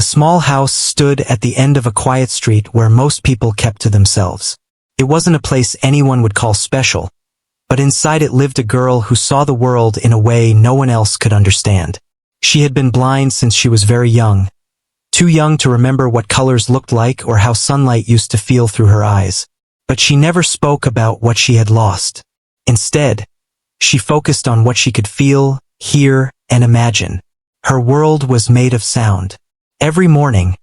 The small house stood at the end of a quiet street where most people kept to themselves. It wasn't a place anyone would call special, but inside it lived a girl who saw the world in a way no one else could understand. She had been blind since she was very young, too young to remember what colors looked like or how sunlight used to feel through her eyes. But she never spoke about what she had lost. Instead, she focused on what she could feel, hear, and imagine. Her world was made of sound. Every morning,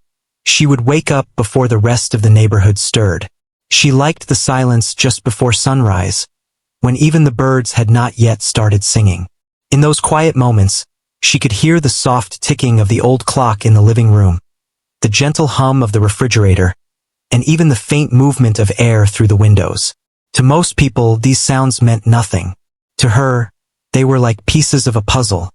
she would wake up before the rest of the neighborhood stirred. She liked the silence just before sunrise, when even the birds had not yet started singing. In those quiet moments, she could hear the soft ticking of the old clock in the living room, the gentle hum of the refrigerator, and even the faint movement of air through the windows. To most people, these sounds meant nothing. To her, they were like pieces of a puzzle,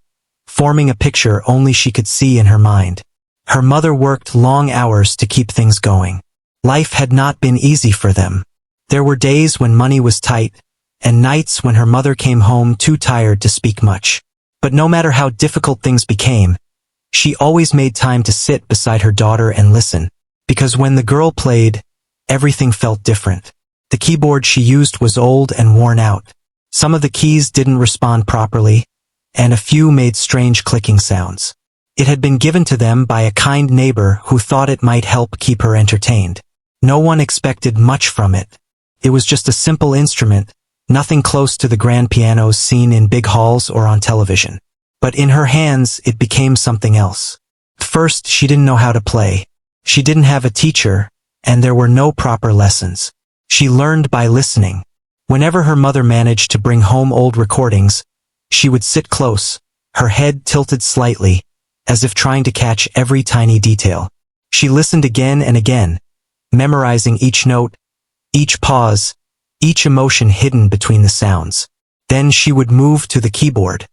forming a picture only she could see in her mind. Her mother worked long hours to keep things going. Life had not been easy for them. There were days when money was tight, and nights when her mother came home too tired to speak much. But no matter how difficult things became, she always made time to sit beside her daughter and listen. Because when the girl played, everything felt different. The keyboard she used was old and worn out. Some of the keys didn't respond properly, and a few made strange clicking sounds. It had been given to them by a kind neighbor who thought it might help keep her entertained. No one expected much from it. It was just a simple instrument, nothing close to the grand pianos seen in big halls or on television. But in her hands, it became something else. First, she didn't know how to play. She didn't have a teacher, and there were no proper lessons. She learned by listening. Whenever her mother managed to bring home old recordings, she would sit close, her head tilted slightly, as if trying to catch every tiny detail. She listened again and again, memorizing each note, each pause, each emotion hidden between the sounds. Then she would move to the keyboard.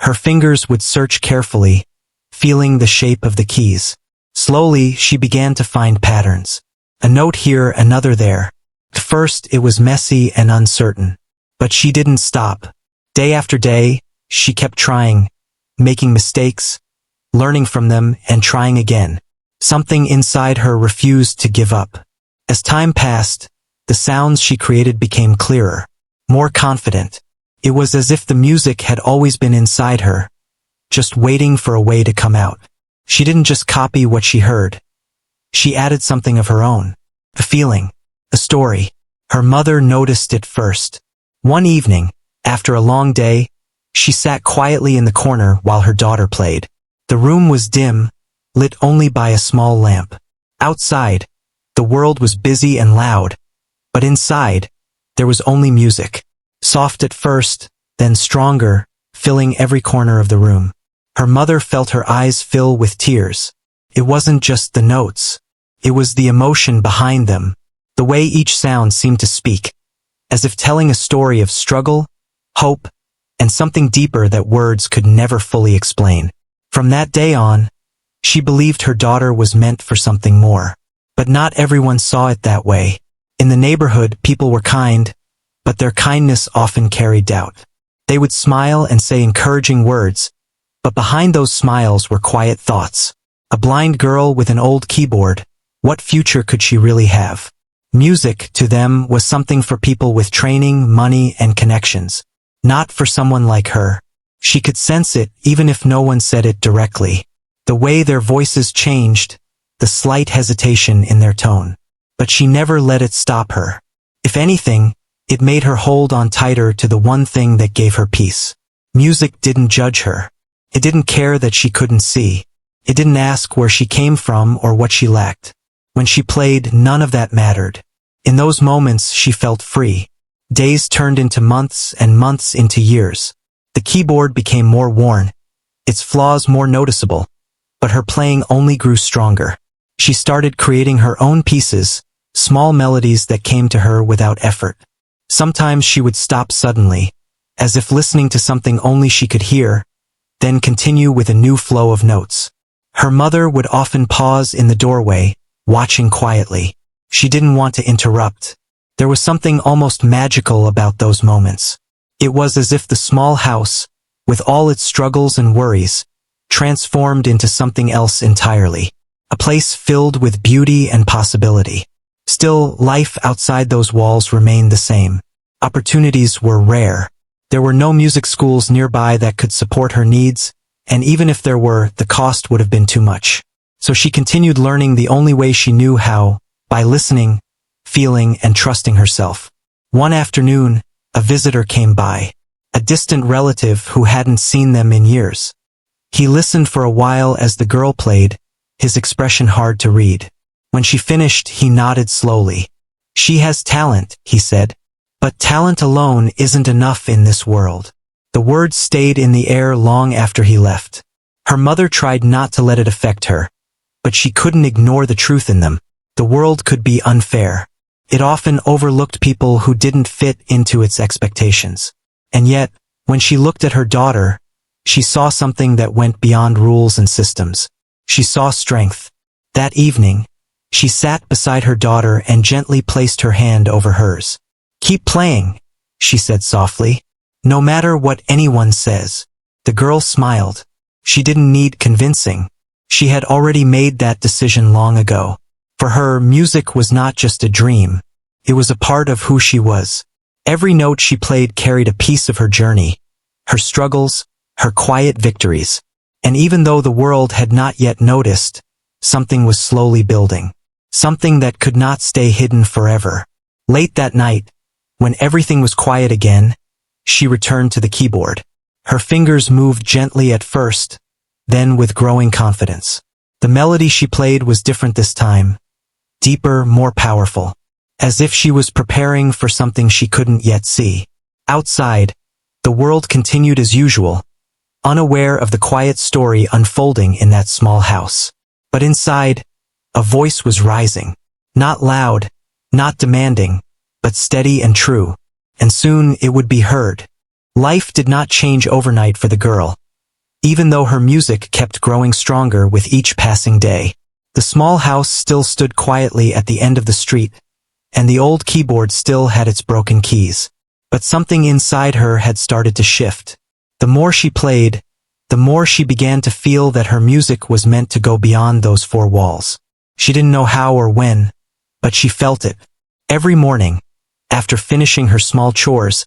Her fingers would search carefully, feeling the shape of the keys. Slowly, she began to find patterns. A note here, another there. At first, it was messy and uncertain. But she didn't stop. Day after day, she kept trying, making mistakes, learning from them, and trying again. Something inside her refused to give up. As time passed, the sounds she created became clearer, more confident. It was as if the music had always been inside her, just waiting for a way to come out. She didn't just copy what she heard. She added something of her own. A feeling, a story. Her mother noticed it first. One evening, after a long day, she sat quietly in the corner while her daughter played. The room was dim, lit only by a small lamp. Outside, the world was busy and loud, but inside, there was only music. Soft at first, then stronger, filling every corner of the room. Her mother felt her eyes fill with tears. It wasn't just the notes. It was the emotion behind them, the way each sound seemed to speak, as if telling a story of struggle, hope, and something deeper that words could never fully explain. From that day on, she believed her daughter was meant for something more. But not everyone saw it that way. In the neighborhood, people were kind, but their kindness often carried doubt. They would smile and say encouraging words, but behind those smiles were quiet thoughts. A blind girl with an old keyboard, what future could she really have? Music, to them, was something for people with training, money, and connections. Not for someone like her. She could sense it even if no one said it directly. The way their voices changed, the slight hesitation in their tone. But she never let it stop her. If anything, it made her hold on tighter to the one thing that gave her peace. Music didn't judge her. It didn't care that she couldn't see. It didn't ask where she came from or what she lacked. When she played, none of that mattered. In those moments, she felt free. Days turned into months and months into years. The keyboard became more worn, its flaws more noticeable, but her playing only grew stronger. She started creating her own pieces, small melodies that came to her without effort. Sometimes she would stop suddenly, as if listening to something only she could hear, then continue with a new flow of notes. Her mother would often pause in the doorway, watching quietly. She didn't want to interrupt. There was something almost magical about those moments. It was as if the small house, with all its struggles and worries, transformed into something else entirely. a place filled with beauty and possibility. Still, life outside those walls remained the same. Opportunities were rare. There were no music schools nearby that could support her needs, and even if there were, the cost would have been too much. So she continued learning the only way she knew how, by listening, feeling, and trusting herself. One afternoon, a visitor came by, a distant relative who hadn't seen them in years. He listened for a while as the girl played, his expression hard to read. When she finished, he nodded slowly. "She has talent," he said. "But talent alone isn't enough in this world." The words stayed in the air long after he left. Her mother tried not to let it affect her, but she couldn't ignore the truth in them. The world could be unfair. It often overlooked people who didn't fit into its expectations. And yet, when she looked at her daughter, she saw something that went beyond rules and systems. She saw strength. That evening, she sat beside her daughter and gently placed her hand over hers. "Keep playing," she said softly. "No matter what anyone says." The girl smiled. She didn't need convincing. She had already made that decision long ago. For her, music was not just a dream. It was a part of who she was. Every note she played carried a piece of her journey, her struggles, her quiet victories. And even though the world had not yet noticed, something was slowly building. Something that could not stay hidden forever. Late that night, when everything was quiet again, she returned to the keyboard. Her fingers moved gently at first, then with growing confidence. The melody she played was different this time. Deeper, more powerful. As if she was preparing for something she couldn't yet see. Outside, the world continued as usual, unaware of the quiet story unfolding in that small house. But inside, a voice was rising. Not loud, not demanding, but steady and true. And soon it would be heard. Life did not change overnight for the girl, even though her music kept growing stronger with each passing day. The small house still stood quietly at the end of the street, and the old keyboard still had its broken keys. But something inside her had started to shift. The more she played, the more she began to feel that her music was meant to go beyond those four walls. She didn't know how or when, but she felt it. Every morning, after finishing her small chores,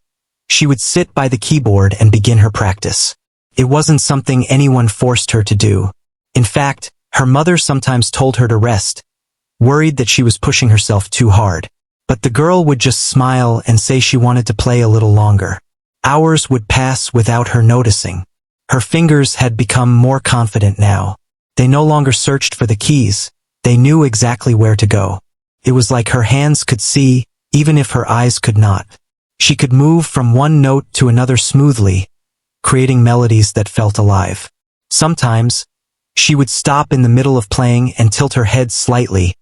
she would sit by the keyboard and begin her practice. It wasn't something anyone forced her to do. In fact, her mother sometimes told her to rest, worried that she was pushing herself too hard. But the girl would just smile and say she wanted to play a little longer. Hours would pass without her noticing. Her fingers had become more confident now. They no longer searched for the keys. They knew exactly where to go. It was like her hands could see, even if her eyes could not. She could move from one note to another smoothly, creating melodies that felt alive. Sometimes, she would stop in the middle of playing and tilt her head slightly,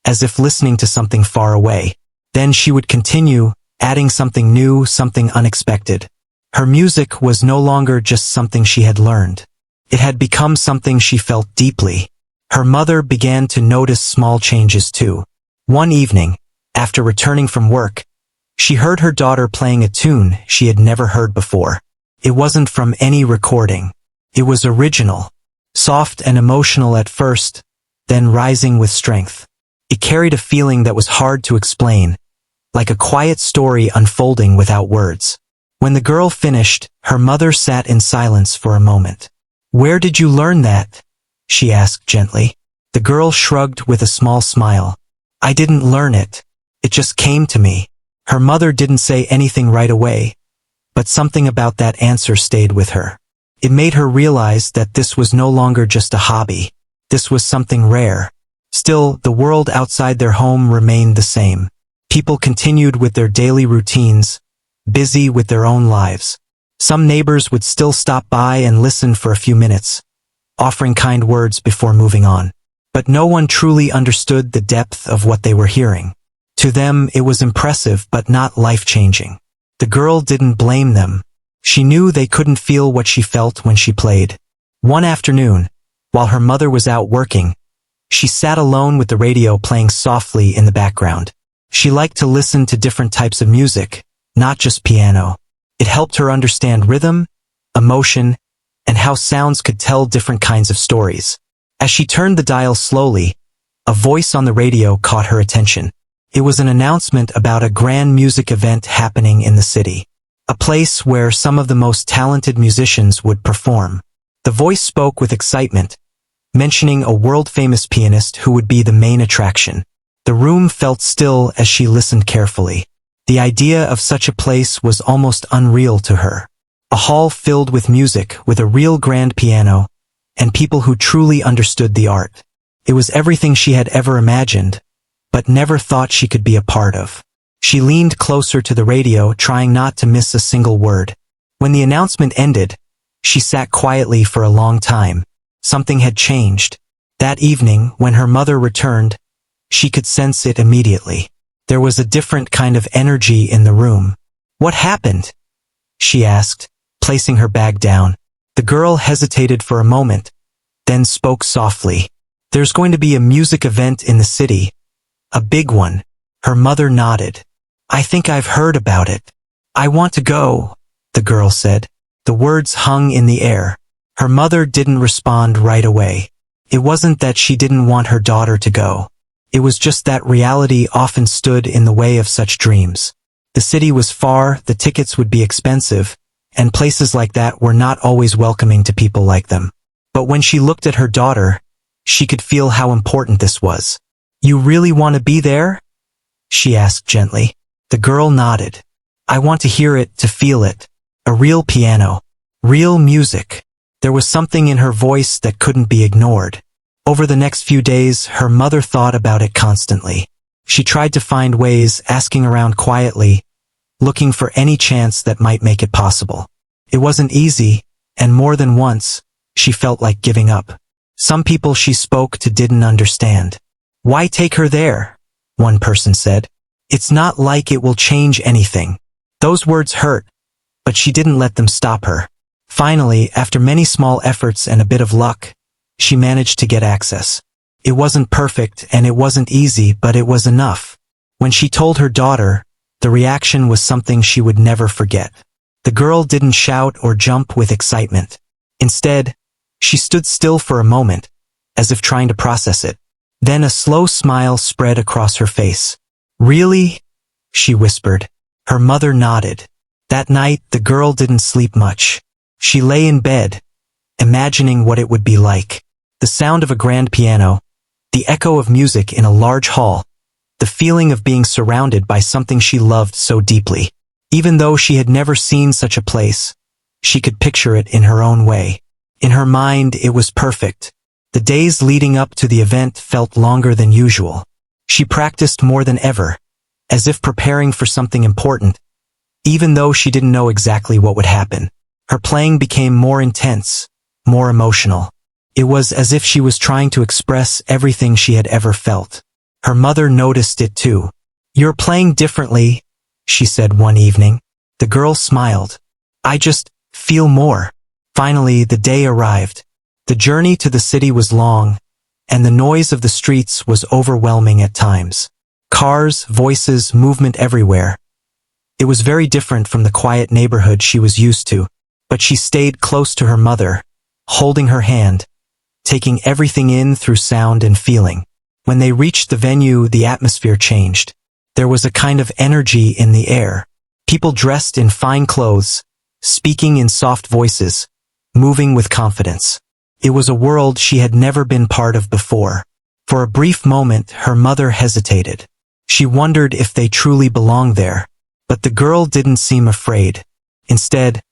as if listening to something far away. Then she would continue, adding something new, something unexpected. Her music was no longer just something she had learned. It had become something she felt deeply. Her mother began to notice small changes too. One evening, after returning from work, she heard her daughter playing a tune she had never heard before. It wasn't from any recording. It was original. Soft and emotional at first, then rising with strength. It carried a feeling that was hard to explain, like a quiet story unfolding without words. When the girl finished, her mother sat in silence for a moment. "Where did you learn that?" she asked gently. The girl shrugged with a small smile. "I didn't learn it. It just came to me." Her mother didn't say anything right away, but something about that answer stayed with her. It made her realize that this was no longer just a hobby. This was something rare. Still, the world outside their home remained the same. People continued with their daily routines, busy with their own lives. Some neighbors would still stop by and listen for a few minutes, offering kind words before moving on. But no one truly understood the depth of what they were hearing. To them, it was impressive but not life-changing. The girl didn't blame them. She knew they couldn't feel what she felt when she played. One afternoon, while her mother was out working, she sat alone with the radio playing softly in the background. She liked to listen to different types of music, not just piano. It helped her understand rhythm, emotion, and how sounds could tell different kinds of stories. As she turned the dial slowly, a voice on the radio caught her attention. It was an announcement about a grand music event happening in the city. A place where some of the most talented musicians would perform. The voice spoke with excitement, mentioning a world-famous pianist who would be the main attraction. The room felt still as she listened carefully. The idea of such a place was almost unreal to her. A hall filled with music, with a real grand piano, and people who truly understood the art. It was everything she had ever imagined, but never thought she could be a part of. She leaned closer to the radio, trying not to miss a single word. When the announcement ended, she sat quietly for a long time. Something had changed. That evening, when her mother returned, she could sense it immediately. There was a different kind of energy in the room. "What happened?" she asked, placing her bag down. The girl hesitated for a moment, then spoke softly. "There's going to be a music event in the city. A big one." Her mother nodded. "I think I've heard about it. I want to go," the girl said. The words hung in the air. Her mother didn't respond right away. It wasn't that she didn't want her daughter to go. It was just that reality often stood in the way of such dreams. The city was far, the tickets would be expensive, and places like that were not always welcoming to people like them. But when she looked at her daughter, she could feel how important this was. "You really want to be there?" she asked gently. The girl nodded. "I want to hear it, to feel it. A real piano. Real music." There was something in her voice that couldn't be ignored. Over the next few days, her mother thought about it constantly. She tried to find ways, asking around quietly, looking for any chance that might make it possible. It wasn't easy, and more than once, she felt like giving up. Some people she spoke to didn't understand. "Why take her there?" one person said. "It's not like it will change anything." Those words hurt, but she didn't let them stop her. Finally, after many small efforts and a bit of luck, she managed to get access. It wasn't perfect and it wasn't easy, but it was enough. When she told her daughter, the reaction was something she would never forget. The girl didn't shout or jump with excitement. Instead, she stood still for a moment, as if trying to process it. Then a slow smile spread across her face. "Really?" she whispered. Her mother nodded. That night, the girl didn't sleep much. She lay in bed, imagining what it would be like. The sound of a grand piano, the echo of music in a large hall, the feeling of being surrounded by something she loved so deeply. Even though she had never seen such a place, she could picture it in her own way. In her mind, it was perfect. The days leading up to the event felt longer than usual. She practiced more than ever, as if preparing for something important, even though she didn't know exactly what would happen. Her playing became more intense, more emotional. It was as if she was trying to express everything she had ever felt. Her mother noticed it too. "You're playing differently," she said one evening. The girl smiled. "I just feel more." Finally, the day arrived. The journey to the city was long, and the noise of the streets was overwhelming at times. Cars, voices, movement everywhere. It was very different from the quiet neighborhood she was used to, but she stayed close to her mother, holding her hand, taking everything in through sound and feeling. When they reached the venue, the atmosphere changed. There was a kind of energy in the air. People dressed in fine clothes, speaking in soft voices, moving with confidence. It was a world she had never been part of before. For a brief moment, her mother hesitated. She wondered if they truly belonged there. But the girl didn't seem afraid. Instead,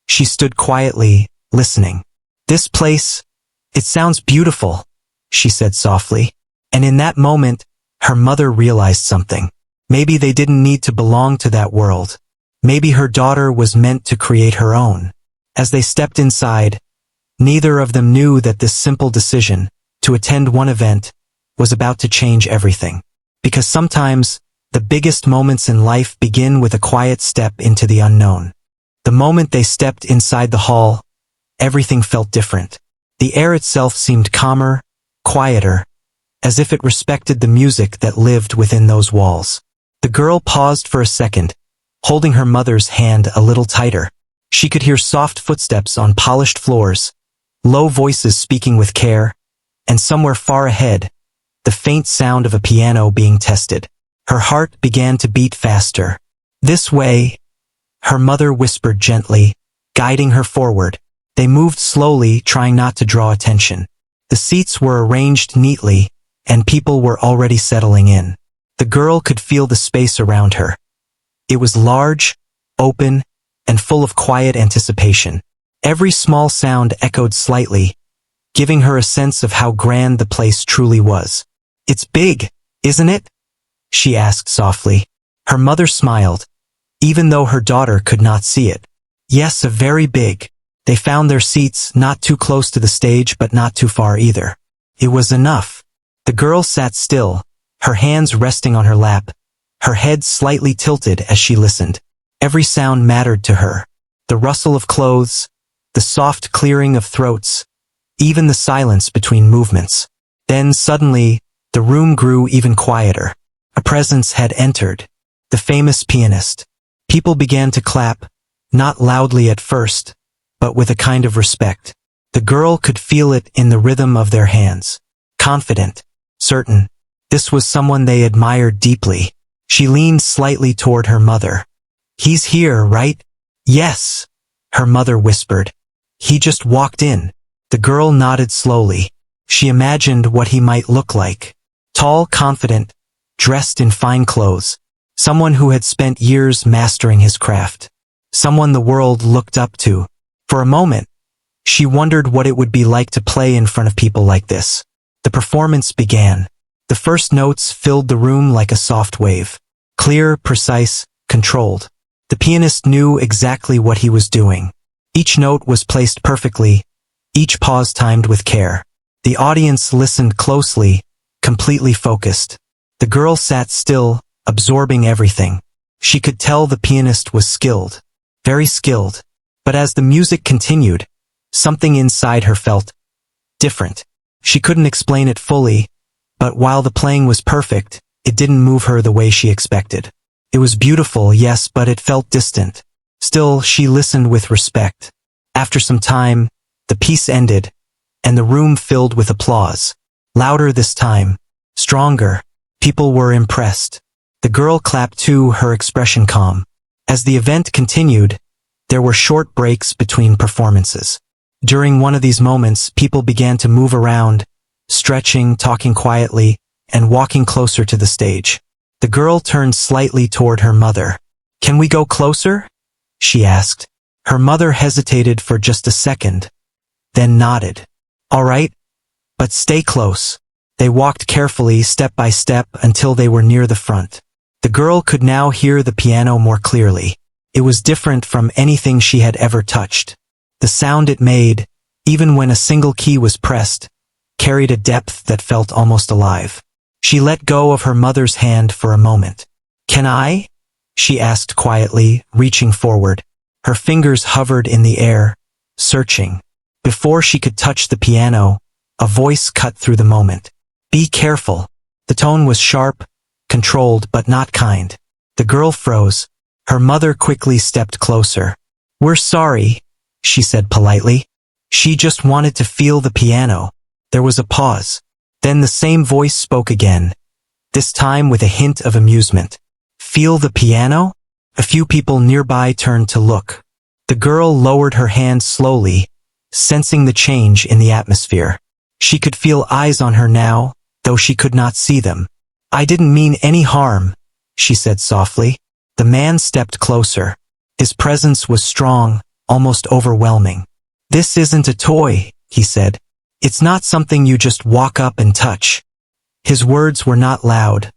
she stood quietly, listening. "This place, it sounds beautiful," she said softly. And in that moment, her mother realized something. Maybe they didn't need to belong to that world. Maybe her daughter was meant to create her own. As they stepped inside, neither of them knew that this simple decision, to attend one event, was about to change everything. Because sometimes, the biggest moments in life begin with a quiet step into the unknown. The moment they stepped inside the hall, everything felt different. The air itself seemed calmer, quieter, as if it respected the music that lived within those walls. The girl paused for a second, holding her mother's hand a little tighter. She could hear soft footsteps on polished floors, low voices speaking with care, and somewhere far ahead, the faint sound of a piano being tested. Her heart began to beat faster. "This way," her mother whispered gently, guiding her forward. They moved slowly, trying not to draw attention. The seats were arranged neatly, and people were already settling in. The girl could feel the space around her. It was large, open, and full of quiet anticipation. Every small sound echoed slightly, giving her a sense of how grand the place truly was. "It's big, isn't it?" she asked softly. Her mother smiled, even though her daughter could not see it. "Yes, a very big." They found their seats, not too close to the stage but not too far either. It was enough. The girl sat still, her hands resting on her lap, her head slightly tilted as she listened. Every sound mattered to her. The rustle of clothes, the soft clearing of throats, even the silence between movements. Then suddenly, the room grew even quieter. A presence had entered. The famous pianist. People began to clap, not loudly at first, but with a kind of respect. The girl could feel it in the rhythm of their hands. Confident, certain. This was someone they admired deeply. She leaned slightly toward her mother. "He's here, right?" "Yes," her mother whispered. "He just walked in." The girl nodded slowly. She imagined what he might look like. Tall, confident, dressed in fine clothes. Someone who had spent years mastering his craft. Someone the world looked up to. For a moment, she wondered what it would be like to play in front of people like this. The performance began. The first notes filled the room like a soft wave. Clear, precise, controlled. The pianist knew exactly what he was doing. Each note was placed perfectly, each pause timed with care. The audience listened closely, completely focused. The girl sat still, absorbing everything. She could tell the pianist was skilled. Very skilled. But as the music continued, something inside her felt different. She couldn't explain it fully, but while the playing was perfect, it didn't move her the way she expected. It was beautiful, yes, but it felt distant. Still, she listened with respect. After some time, the piece ended, and the room filled with applause. Louder this time. Stronger. People were impressed. The girl clapped too, her expression calm. As the event continued, there were short breaks between performances. During one of these moments, people began to move around, stretching, talking quietly, and walking closer to the stage. The girl turned slightly toward her mother. "Can we go closer?" she asked. Her mother hesitated for just a second, then nodded. "All right, but stay close." They walked carefully, step by step, until they were near the front. The girl could now hear the piano more clearly. It was different from anything she had ever touched. The sound it made, even when a single key was pressed, carried a depth that felt almost alive. She let go of her mother's hand for a moment. "Can I?" she asked quietly, reaching forward. Her fingers hovered in the air, searching. Before she could touch the piano, a voice cut through the moment. "Be careful." The tone was sharp, controlled but not kind. The girl froze. Her mother quickly stepped closer. "We're sorry," she said politely. She just wanted to feel the piano. There was a pause. Then the same voice spoke again, this time with a hint of amusement. "Feel the piano?" A few people nearby turned to look. The girl lowered her hand slowly, sensing the change in the atmosphere. She could feel eyes on her now, though she could not see them. "I didn't mean any harm," she said softly. The man stepped closer. His presence was strong, almost overwhelming. "This isn't a toy," he said. "It's not something you just walk up and touch." His words were not loud,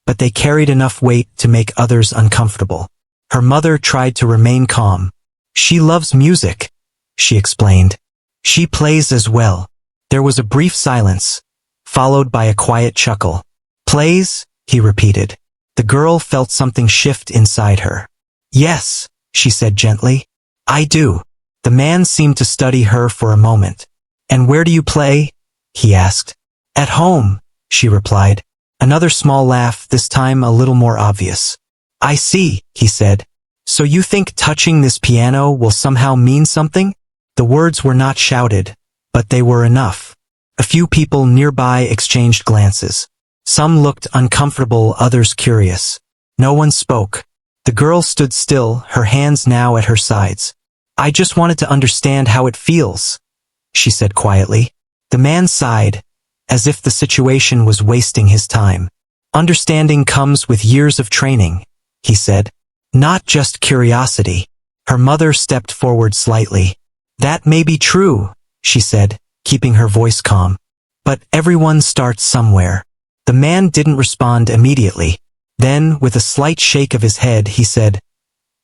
but they carried enough weight to make others uncomfortable. Her mother tried to remain calm. "She loves music," she explained. "She plays as well." There was a brief silence, followed by a quiet chuckle. "Plays?" he repeated. The girl felt something shift inside her. "Yes," she said gently. "I do." The man seemed to study her for a moment. "And where do you play?" he asked. "At home," she replied. Another small laugh, this time a little more obvious. "I see," he said. "So you think touching this piano will somehow mean something?" The words were not shouted, but they were enough. A few people nearby exchanged glances. Some looked uncomfortable, others curious. No one spoke. The girl stood still, her hands now at her sides. "I just wanted to understand how it feels," she said quietly. The man sighed, as if the situation was wasting his time. "Understanding comes with years of training," he said. "Not just curiosity." Her mother stepped forward slightly. "That may be true," she said, keeping her voice calm. "But everyone starts somewhere." The man didn't respond immediately. Then, with a slight shake of his head, he said,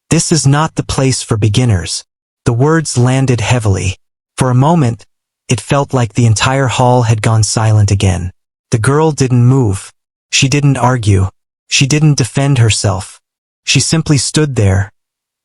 "This is not the place for beginners." The words landed heavily. For a moment, it felt like the entire hall had gone silent again. The girl didn't move. She didn't argue. She didn't defend herself. She simply stood there,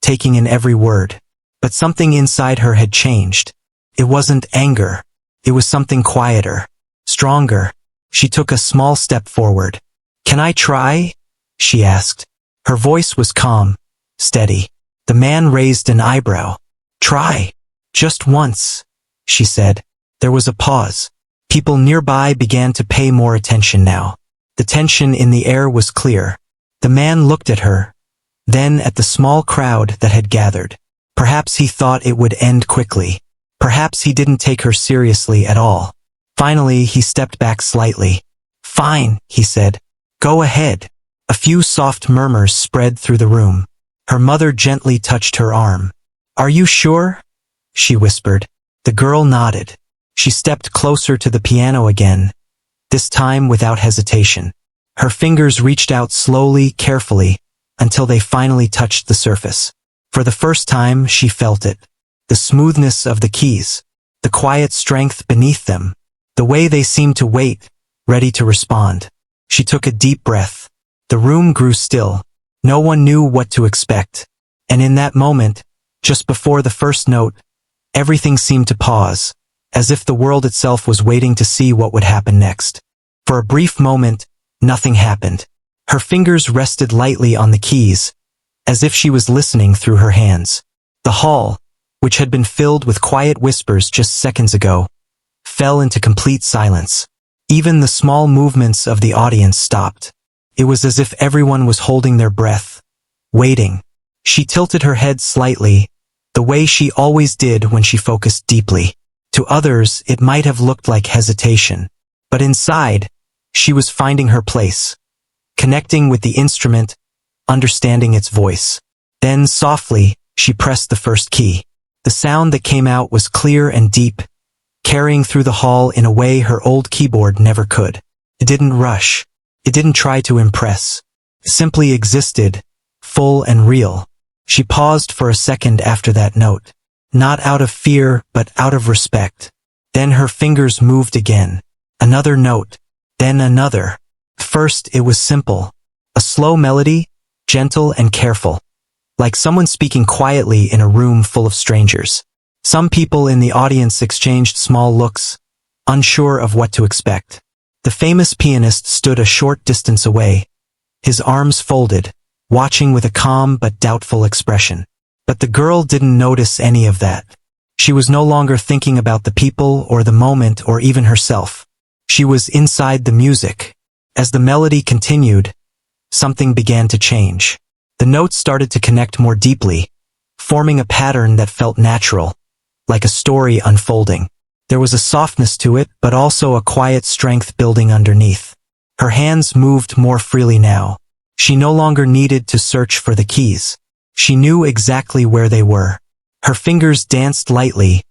taking in every word. But something inside her had changed. It wasn't anger. It was something quieter, stronger. She took a small step forward. "Can I try?" she asked. Her voice was calm, steady. The man raised an eyebrow. "Try. Just once," she said. There was a pause. People nearby began to pay more attention now. The tension in the air was clear. The man looked at her, then at the small crowd that had gathered. Perhaps he thought it would end quickly. Perhaps he didn't take her seriously at all. Finally, he stepped back slightly. "Fine," he said. "Go ahead." A few soft murmurs spread through the room. Her mother gently touched her arm. "Are you sure?" she whispered. The girl nodded. She stepped closer to the piano again, this time without hesitation. Her fingers reached out slowly, carefully, until they finally touched the surface. For the first time, she felt it. The smoothness of the keys, the quiet strength beneath them, the way they seemed to wait, ready to respond. She took a deep breath. The room grew still. No one knew what to expect. And in that moment, just before the first note, everything seemed to pause, as if the world itself was waiting to see what would happen next. For a brief moment, nothing happened. Her fingers rested lightly on the keys, as if she was listening through her hands. The hall, which had been filled with quiet whispers just seconds ago, fell into complete silence. Even the small movements of the audience stopped. It was as if everyone was holding their breath, waiting. She tilted her head slightly, the way she always did when she focused deeply. To others, it might have looked like hesitation. But inside, she was finding her place, connecting with the instrument, understanding its voice. Then, softly, she pressed the first key. The sound that came out was clear and deep, carrying through the hall in a way her old keyboard never could. It didn't rush. It didn't try to impress. It simply existed, full and real. She paused for a second after that note. Not out of fear, but out of respect. Then her fingers moved again. Another note. Then another. First, it was simple. A slow melody, gentle and careful. Like someone speaking quietly in a room full of strangers. Some people in the audience exchanged small looks, unsure of what to expect. The famous pianist stood a short distance away, his arms folded, watching with a calm but doubtful expression. But the girl didn't notice any of that. She was no longer thinking about the people or the moment or even herself. She was inside the music. As the melody continued, something began to change. The notes started to connect more deeply, forming a pattern that felt natural, like a story unfolding. There was a softness to it, but also a quiet strength building underneath. Her hands moved more freely now. She no longer needed to search for the keys. She knew exactly where they were. Her fingers danced lightly,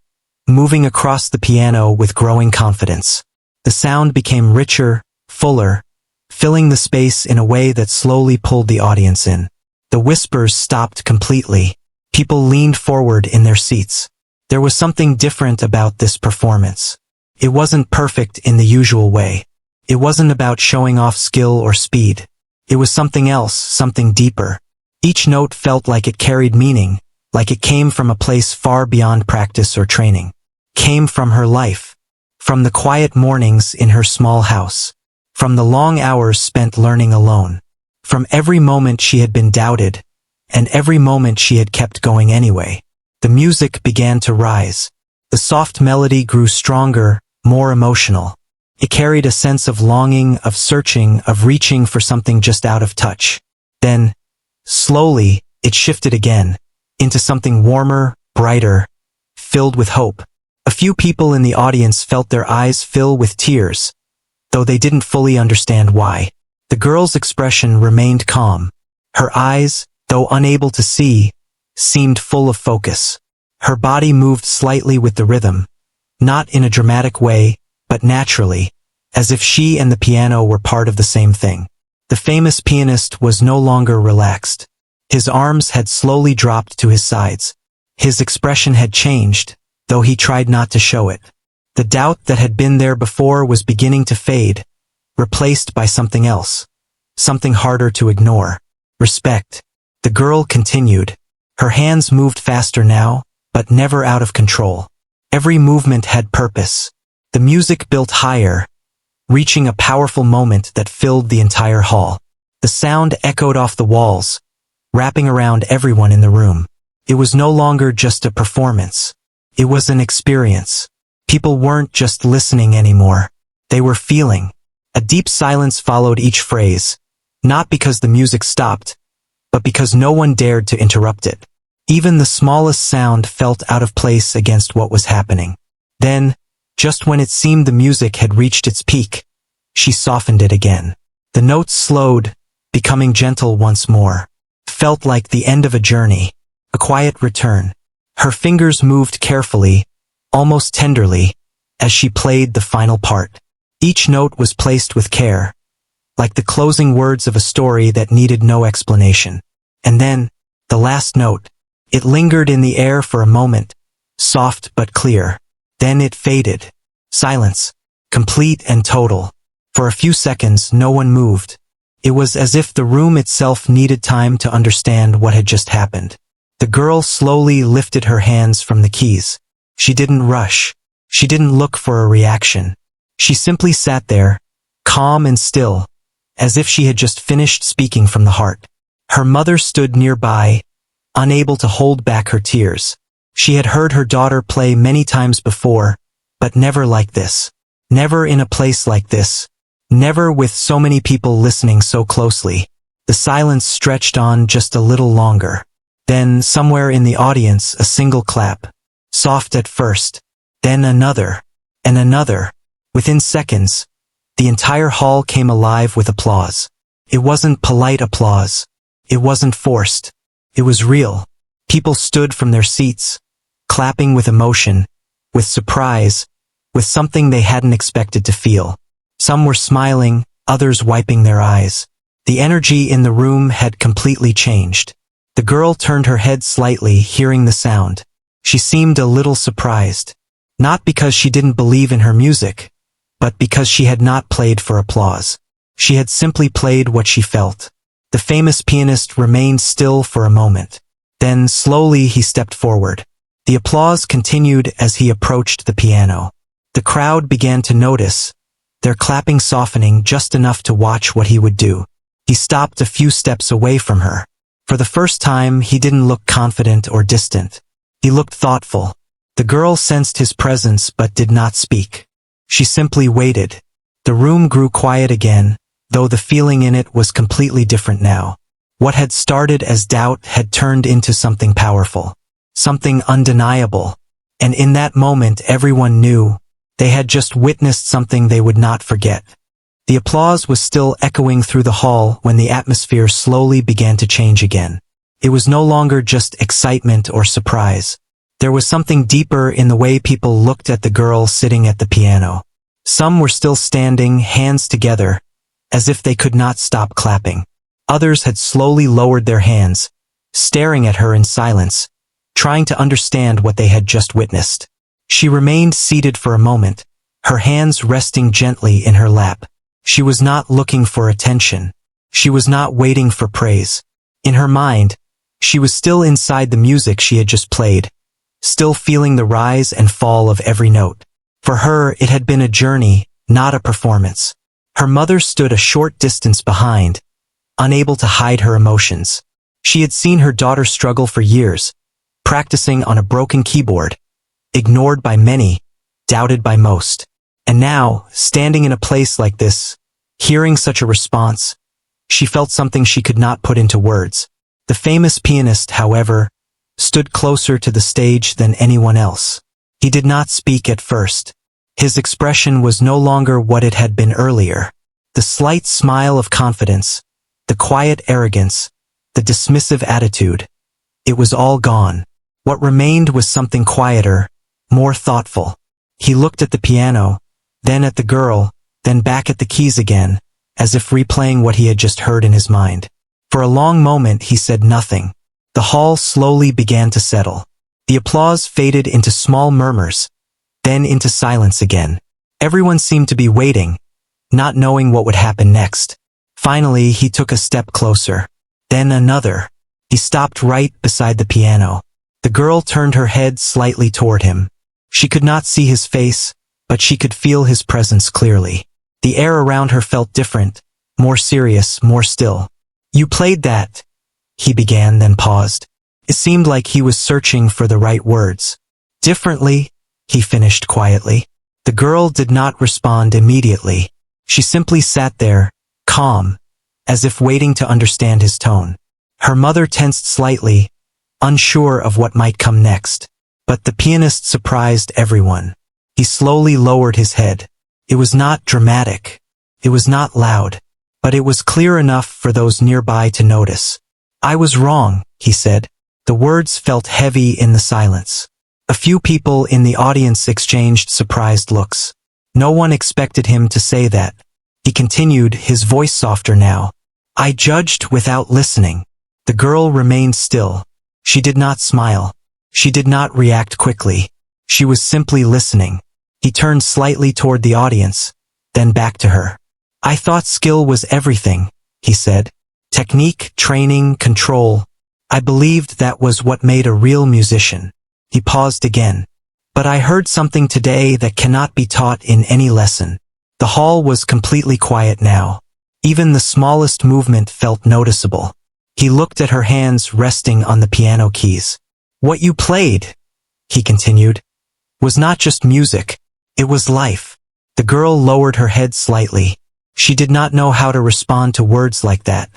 moving across the piano with growing confidence. The sound became richer, fuller, filling the space in a way that slowly pulled the audience in. The whispers stopped completely. People leaned forward in their seats. There was something different about this performance. It wasn't perfect in the usual way. It wasn't about showing off skill or speed. It was something else, something deeper. Each note felt like it carried meaning, like it came from a place far beyond practice or training. Came from her life. From the quiet mornings in her small house. From the long hours spent learning alone. From every moment she had been doubted, and every moment she had kept going anyway. The music began to rise. The soft melody grew stronger, more emotional. It carried a sense of longing, of searching, of reaching for something just out of touch. Then, slowly, it shifted again, into something warmer, brighter, filled with hope. A few people in the audience felt their eyes fill with tears, though they didn't fully understand why. The girl's expression remained calm. Her eyes, though unable to see, seemed full of focus. Her body moved slightly with the rhythm, not in a dramatic way, but naturally, as if she and the piano were part of the same thing. The famous pianist was no longer relaxed. His arms had slowly dropped to his sides. His expression had changed, though he tried not to show it. The doubt that had been there before was beginning to fade, replaced by something else, something harder to ignore. Respect. The girl continued. Her hands moved faster now, but never out of control. Every movement had purpose. The music built higher, reaching a powerful moment that filled the entire hall. The sound echoed off the walls, wrapping around everyone in the room. It was no longer just a performance. It was an experience. People weren't just listening anymore. They were feeling. A deep silence followed each phrase, not because the music stopped, but because no one dared to interrupt it. Even the smallest sound felt out of place against what was happening. Then, just when it seemed the music had reached its peak, she softened it again. The notes slowed, becoming gentle once more. Felt like the end of a journey, a quiet return. Her fingers moved carefully, almost tenderly, as she played the final part. Each note was placed with care, like the closing words of a story that needed no explanation. And then, the last note. It lingered in the air for a moment, soft but clear. Then it faded. Silence. Complete and total. For a few seconds, no one moved. It was as if the room itself needed time to understand what had just happened. The girl slowly lifted her hands from the keys. She didn't rush. She didn't look for a reaction. She simply sat there, calm and still, as if she had just finished speaking from the heart. Her mother stood nearby, unable to hold back her tears. She had heard her daughter play many times before, but never like this. Never in a place like this. Never with so many people listening so closely. The silence stretched on just a little longer. Then, somewhere in the audience, a single clap. Soft at first. Then another. And another. Within seconds, the entire hall came alive with applause. It wasn't polite applause. It wasn't forced. It was real. People stood from their seats, clapping with emotion, with surprise, with something they hadn't expected to feel. Some were smiling, others wiping their eyes. The energy in the room had completely changed. The girl turned her head slightly, hearing the sound. She seemed a little surprised. Not because she didn't believe in her music, but because she had not played for applause. She had simply played what she felt. The famous pianist remained still for a moment. Then, slowly, he stepped forward. The applause continued as he approached the piano. The crowd began to notice, their clapping softening just enough to watch what he would do. He stopped a few steps away from her. For the first time, he didn't look confident or distant. He looked thoughtful. The girl sensed his presence but did not speak. She simply waited. The room grew quiet again, though the feeling in it was completely different now. What had started as doubt had turned into something powerful, something undeniable, and in that moment everyone knew they had just witnessed something they would not forget. The applause was still echoing through the hall when the atmosphere slowly began to change again. It was no longer just excitement or surprise. There was something deeper in the way people looked at the girl sitting at the piano. Some were still standing, hands together, as if they could not stop clapping. Others had slowly lowered their hands, staring at her in silence, trying to understand what they had just witnessed. She remained seated for a moment, her hands resting gently in her lap. She was not looking for attention. She was not waiting for praise. In her mind, she was still inside the music she had just played, still feeling the rise and fall of every note. For her, it had been a journey, not a performance. Her mother stood a short distance behind, unable to hide her emotions. She had seen her daughter struggle for years, practicing on a broken keyboard, ignored by many, doubted by most. And now, standing in a place like this, hearing such a response, she felt something she could not put into words. The famous pianist, however, stood closer to the stage than anyone else. He did not speak at first. His expression was no longer what it had been earlier. The slight smile of confidence, the quiet arrogance, the dismissive attitude, it was all gone. What remained was something quieter, more thoughtful. He looked at the piano, then at the girl, then back at the keys again, as if replaying what he had just heard in his mind. For a long moment he said nothing. The hall slowly began to settle. The applause faded into small murmurs, then into silence again. Everyone seemed to be waiting, not knowing what would happen next. Finally, he took a step closer. Then another. He stopped right beside the piano. The girl turned her head slightly toward him. She could not see his face, but she could feel his presence clearly. The air around her felt different, more serious, more still. "You played that," he began, then paused. It seemed like he was searching for the right words. "Differently," he finished quietly. The girl did not respond immediately. She simply sat there, calm, as if waiting to understand his tone. Her mother tensed slightly, unsure of what might come next. But the pianist surprised everyone. He slowly lowered his head. It was not dramatic. It was not loud. But it was clear enough for those nearby to notice. "I was wrong," he said. The words felt heavy in the silence. A few people in the audience exchanged surprised looks. No one expected him to say that. He continued, his voice softer now. "I judged without listening." The girl remained still. She did not smile. She did not react quickly. She was simply listening. He turned slightly toward the audience, then back to her. "I thought skill was everything," he said. "Technique, training, control. I believed that was what made a real musician." He paused again. "But I heard something today that cannot be taught in any lesson." The hall was completely quiet now. Even the smallest movement felt noticeable. He looked at her hands resting on the piano keys. "What you played," he continued, "was not just music. It was life." The girl lowered her head slightly. She did not know how to respond to words like that.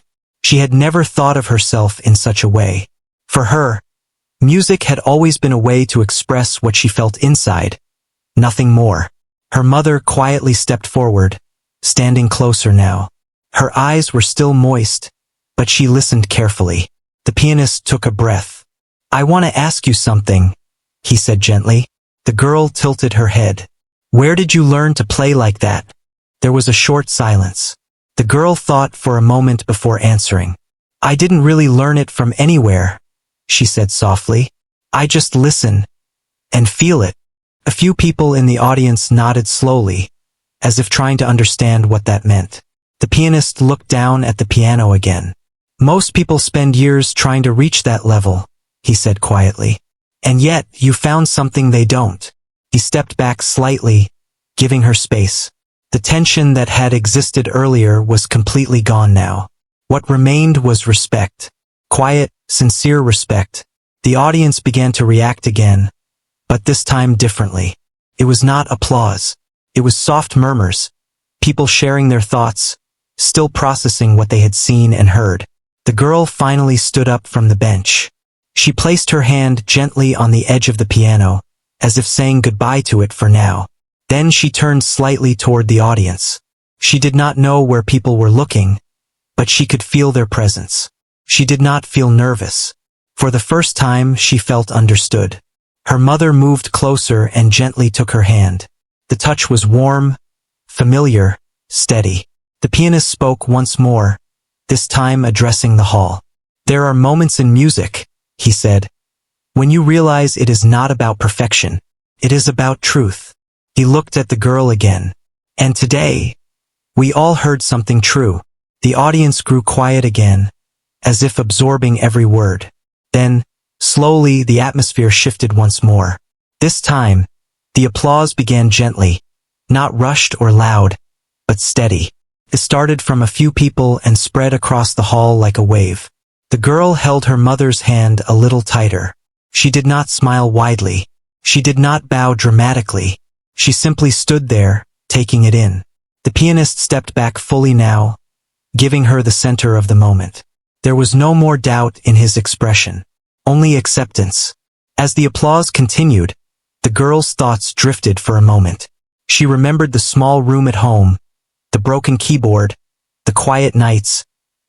She had never thought of herself in such a way. For her, music had always been a way to express what she felt inside, nothing more. Her mother quietly stepped forward, standing closer now. Her eyes were still moist, but she listened carefully. The pianist took a breath. "I want to ask you something," he said gently. The girl tilted her head. "Where did you learn to play like that?" There was a short silence. The girl thought for a moment before answering. "I didn't really learn it from anywhere," she said softly. "I just listen and feel it." A few people in the audience nodded slowly, as if trying to understand what that meant. The pianist looked down at the piano again. "Most people spend years trying to reach that level," he said quietly. "And yet, you found something they don't." He stepped back slightly, giving her space. The tension that had existed earlier was completely gone now. What remained was respect. Quiet, sincere respect. The audience began to react again, but this time differently. It was not applause. It was soft murmurs. People sharing their thoughts, still processing what they had seen and heard. The girl finally stood up from the bench. She placed her hand gently on the edge of the piano, as if saying goodbye to it for now. Then she turned slightly toward the audience. She did not know where people were looking, but she could feel their presence. She did not feel nervous. For the first time, she felt understood. Her mother moved closer and gently took her hand. The touch was warm, familiar, steady. The pianist spoke once more, this time addressing the hall. "There are moments in music," he said, "when you realize it is not about perfection. It is about truth." He looked at the girl again. "And today, we all heard something true." The audience grew quiet again, as if absorbing every word. Then, slowly, the atmosphere shifted once more. This time, the applause began gently, not rushed or loud, but steady. It started from a few people and spread across the hall like a wave. The girl held her mother's hand a little tighter. She did not smile widely. She did not bow dramatically. She simply stood there, taking it in. The pianist stepped back fully now, giving her the center of the moment. There was no more doubt in his expression, only acceptance. As the applause continued, the girl's thoughts drifted for a moment. She remembered the small room at home, the broken keyboard, the quiet nights,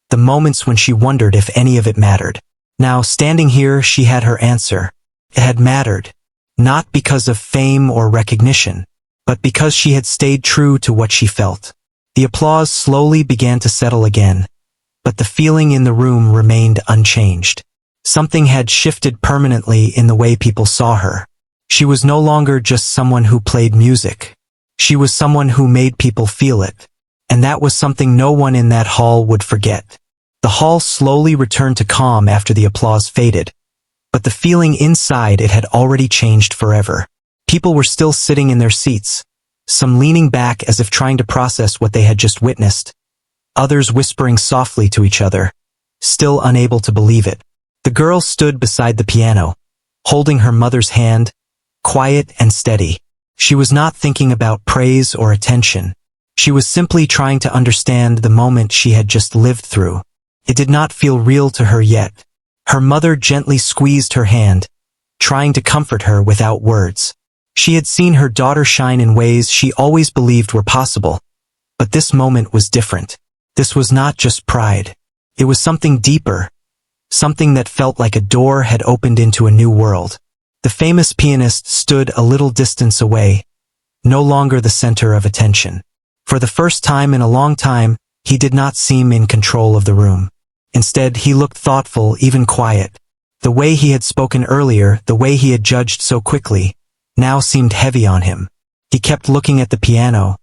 the moments when she wondered if any of it mattered. Now, standing here, she had her answer. It had mattered, not because of fame or recognition, but because she had stayed true to what she felt. The applause slowly began to settle again, but the feeling in the room remained unchanged. Something had shifted permanently in the way people saw her. She was no longer just someone who played music. She was someone who made people feel it. And that was something no one in that hall would forget. The hall slowly returned to calm after the applause faded, but the feeling inside it had already changed forever. People were still sitting in their seats, some leaning back as if trying to process what they had just witnessed, others whispering softly to each other, still unable to believe it. The girl stood beside the piano, holding her mother's hand, quiet and steady. She was not thinking about praise or attention. She was simply trying to understand the moment she had just lived through. It did not feel real to her yet. Her mother gently squeezed her hand, trying to comfort her without words. She had seen her daughter shine in ways she always believed were possible, but this moment was different. This was not just pride. It was something deeper, something that felt like a door had opened into a new world. The famous pianist stood a little distance away, no longer the center of attention. For the first time in a long time, he did not seem in control of the room. Instead, he looked thoughtful, even quiet. The way he had spoken earlier, the way he had judged so quickly, now seemed heavy on him. He kept looking at the piano,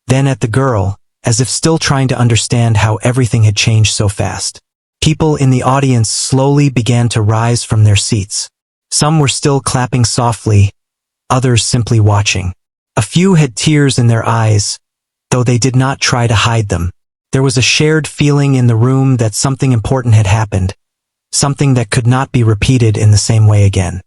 then at the girl, as if still trying to understand how everything had changed so fast. People in the audience slowly began to rise from their seats. Some were still clapping softly, others simply watching. A few had tears in their eyes, though they did not try to hide them. There was a shared feeling in the room that something important had happened, something that could not be repeated in the same way again.